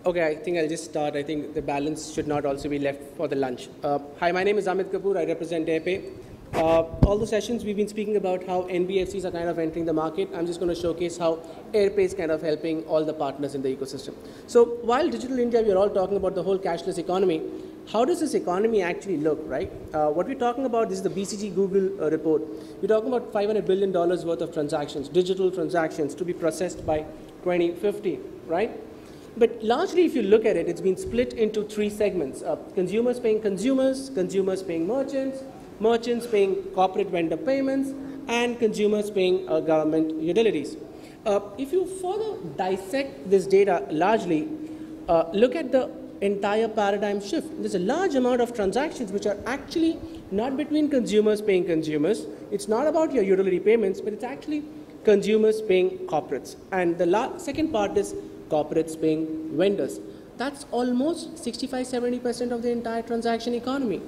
Okay, I think I'll just start. I think the balance should not also be left for the lunch. Hi, my name is Amit Kapoor. I represent AirPay. All the sessions we've been speaking about how NBFCs are kind of entering the market. I'm just going to showcase how AirPay is kind of helping all the partners in the ecosystem. So while Digital India, we're all talking about the whole cashless economy, how does this economy actually look, right? What we're talking about, this is the BCG Google report. We're talking about $500 billion worth of transactions, digital transactions to be processed by 2050, right? But largely, if you look at it, it's been split into three segments. Consumers paying consumers, consumers paying merchants, merchants paying corporate vendor payments, and consumers paying government utilities. If you further dissect this data largely, look at the entire paradigm shift. There's a large amount of transactions which are actually not between consumers paying consumers. It's not about your utility payments, but it's actually consumers paying corporates. And the second part is corporates paying vendors. That's almost 65–70% of the entire transaction economy.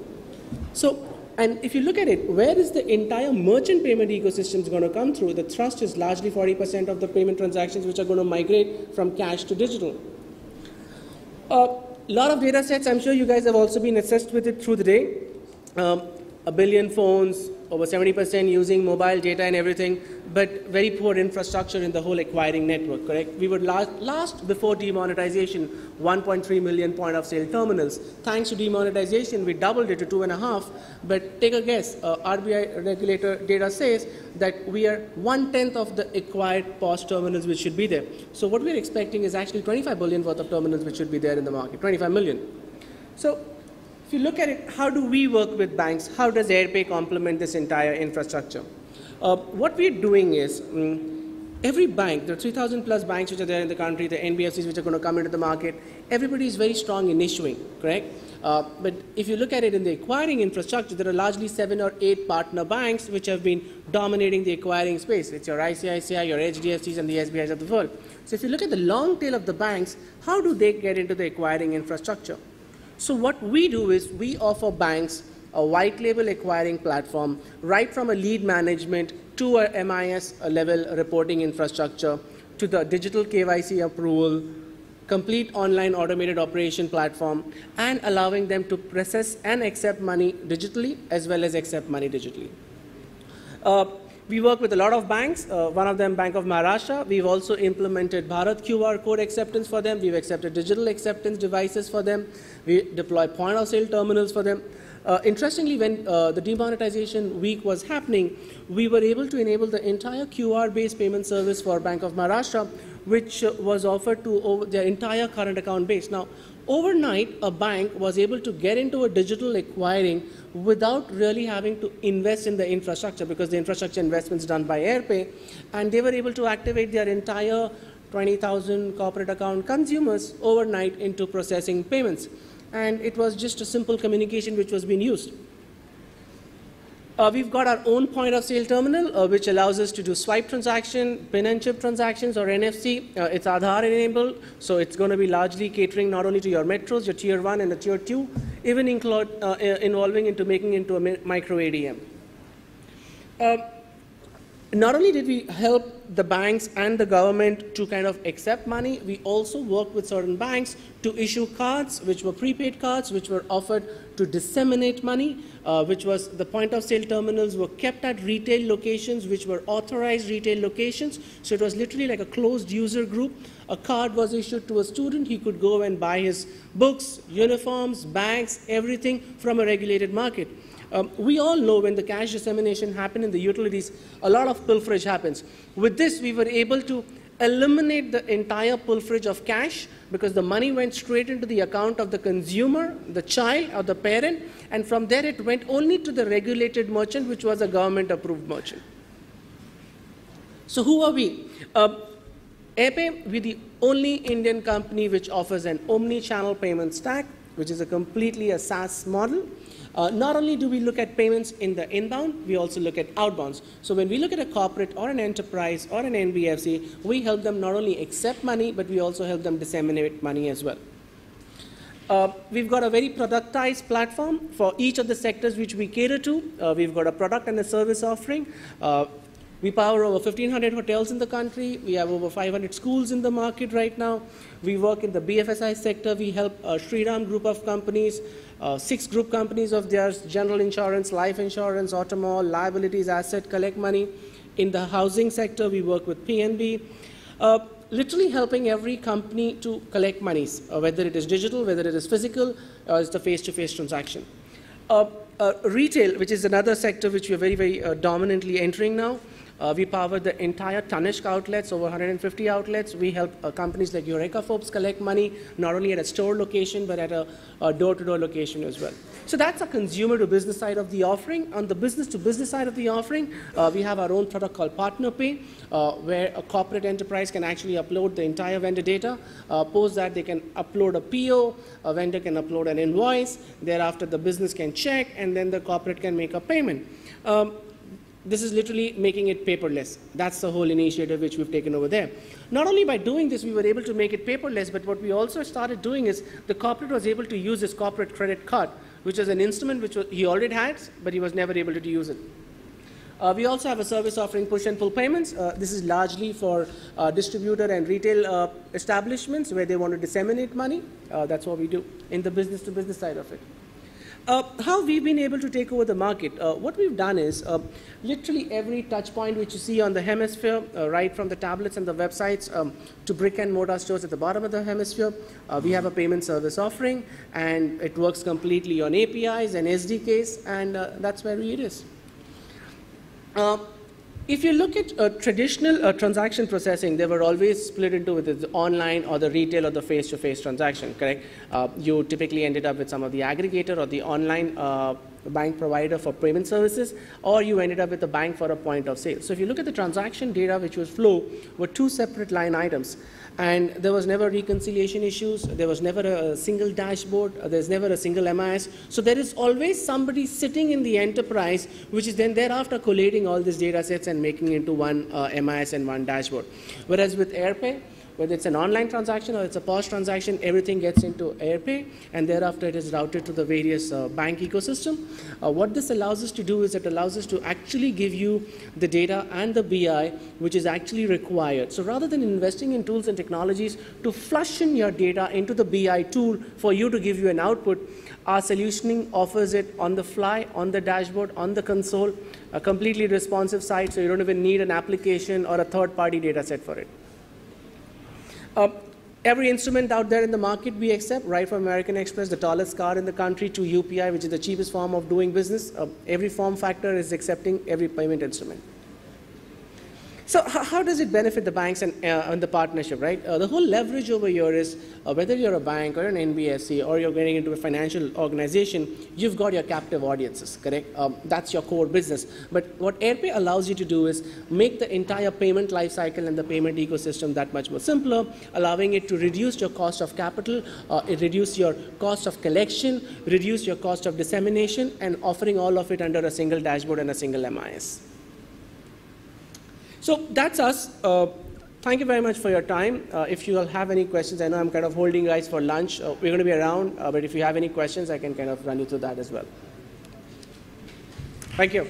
So, and if you look at it, where is the entire merchant payment ecosystem going to come through? The thrust is largely 40% of the payment transactions which are going to migrate from cash to digital. A lot of data sets, I'm sure you guys have also been assessed with it through the day. 1 billion phones, over 70% using mobile data and everything, but very poor infrastructure in the whole acquiring network, correct? We were last before demonetization, 1.3 million point of sale terminals. Thanks to demonetization, we doubled it to 2.5, but take a guess, RBI regulator data says that we are 1/10 of the acquired POS terminals which should be there. So what we're expecting is actually 25 billion worth of terminals which should be there in the market, 25 million. So if you look at it, how do we work with banks? How does AirPay complement this entire infrastructure? What we're doing is, every bank, there are 3,000 plus banks which are there in the country, the NBFCs which are going to come into the market, everybody is very strong in issuing, correct? But if you look at it in the acquiring infrastructure, there are largely 7 or 8 partner banks which have been dominating the acquiring space. It's your ICICI, your HDFCs, and the SBIs of the world. So if you look at the long tail of the banks, how do they get into the acquiring infrastructure? So what we do is we offer banks a white label acquiring platform, right from a lead management to a MIS level reporting infrastructure, to the digital KYC approval, complete online automated operation platform, and allowing them to process and accept money digitally as well as accept money digitally. We work with a lot of banks, one of them Bank of Maharashtra. We've also implemented Bharat QR code acceptance for them. We've accepted digital acceptance devices for them. We deploy point of sale terminals for them. Interestingly, when the demonetization week was happening, we were able to enable the entire QR-based payment service for Bank of Maharashtra, which was offered to their entire current account base. Now, overnight, a bank was able to get into a digital acquiring without really having to invest in the infrastructure, because the infrastructure investment is done by AirPay, and they were able to activate their entire 20,000 corporate account consumers overnight into processing payments. And it was just a simple communication which was being used. We've got our own point of sale terminal, which allows us to do swipe transaction, pin and chip transactions, or NFC. It's Aadhaar enabled, so it's going to be largely catering not only to your metros, your tier 1 and the tier 2, even involving into making into a micro ADM. Not only did we help the banks and the government to kind of accept money, we also worked with certain banks to issue cards, which were prepaid cards, which were offered to disseminate money, which was the point of sale terminals were kept at retail locations, which were authorized retail locations. So it was literally like a closed user group. A card was issued to a student. He could go and buy his books, uniforms, bags, everything from a regulated market. We all know when the cash dissemination happened in the utilities, a lot of pilferage happens. With this, we were able to eliminate the entire pilferage of cash, because the money went straight into the account of the consumer, the child, or the parent, and from there it went only to the regulated merchant, which was a government-approved merchant. So who are we? AirPay, we're the only Indian company which offers an omni-channel payment stack, which is completely a SaaS model. Not only do we look at payments in the inbound, we also look at outbounds. So when we look at a corporate or an enterprise or an NBFC, we help them not only accept money, but we also help them disseminate money as well. We've got a very productized platform for each of the sectors which we cater to. We've got a product and a service offering. We power over 1,500 hotels in the country. We have over 500 schools in the market right now. We work in the BFSI sector. We help Shriram group of companies, 6 group companies of theirs, general insurance, life insurance, automobile, liabilities, asset, collect money. In the housing sector, we work with PNB. Literally helping every company to collect monies, whether it is digital, whether it is physical, or it's the face-to-face transaction. Retail, which is another sector which we are very, very dominantly entering now. We power the entire Tanishq outlets, over 150 outlets. We help companies like Eureka folks collect money, not only at a store location, but at a door-to-door location as well. So that's a consumer-to-business side of the offering. On the business-to-business side of the offering, we have our own product called Partner Pay, where a corporate enterprise can actually upload the entire vendor data. Post that, they can upload a PO, a vendor can upload an invoice. Thereafter, the business can check, and then the corporate can make a payment. This is literally making it paperless. That's the whole initiative which we've taken over there. Not only by doing this, we were able to make it paperless, but what we also started doing is the corporate was able to use his corporate credit card, which is an instrument which he already had, but he was never able to use it. We also have a service offering push and pull payments. This is largely for distributor and retail establishments where they want to disseminate money. That's what we do in the business-to-business side of it. How we've been able to take over the market, what we've done is literally every touch point which you see on the hemisphere, right from the tablets and the websites to brick and mortar stores at the bottom of the hemisphere, we have a payment service offering, and it works completely on APIs and SDKs, and that's where it is. If you look at traditional transaction processing, they were always split into the online or the retail or the face-to-face transaction, correct? You typically ended up with some of the aggregator or the online bank provider for payment services, or you ended up with the bank for a point of sale. So if you look at the transaction data which was flow, were 2 separate line items. And there was never reconciliation issues. There was never a single dashboard. There's never a single MIS. So there is always somebody sitting in the enterprise, which is then thereafter collating all these data sets and making it into one MIS and one dashboard. Whereas with AirPay, whether it's an online transaction or it's a POS transaction, everything gets into AirPay, and thereafter it is routed to the various bank ecosystem. What this allows us to do is it allows us to actually give you the data and the BI which is actually required. So rather than investing in tools and technologies to flush in your data into the BI tool for you to give you an output, our solutioning offers it on the fly, on the dashboard, on the console, a completely responsive site, so you don't even need an application or a third-party data set for it. Every instrument out there in the market we accept, right from American Express, the tallest card in the country, to UPI, which is the cheapest form of doing business. Every form factor is accepting every payment instrument. So how does it benefit the banks and the partnership, right? The whole leverage over here is whether you're a bank or an NBFC or you're getting into a financial organization, you've got your captive audiences, correct? That's your core business. But what AirPay allows you to do is make the entire payment lifecycle and the payment ecosystem that much more simpler, allowing it to reduce your cost of capital, reduce your cost of collection, reduce your cost of dissemination, and offering all of it under a single dashboard and a single MIS. So that's us. Thank you very much for your time. If you all have any questions, I know I'm kind of holding you guys for lunch. We're going to be around, but if you have any questions, I can kind of run you through that as well. Thank you.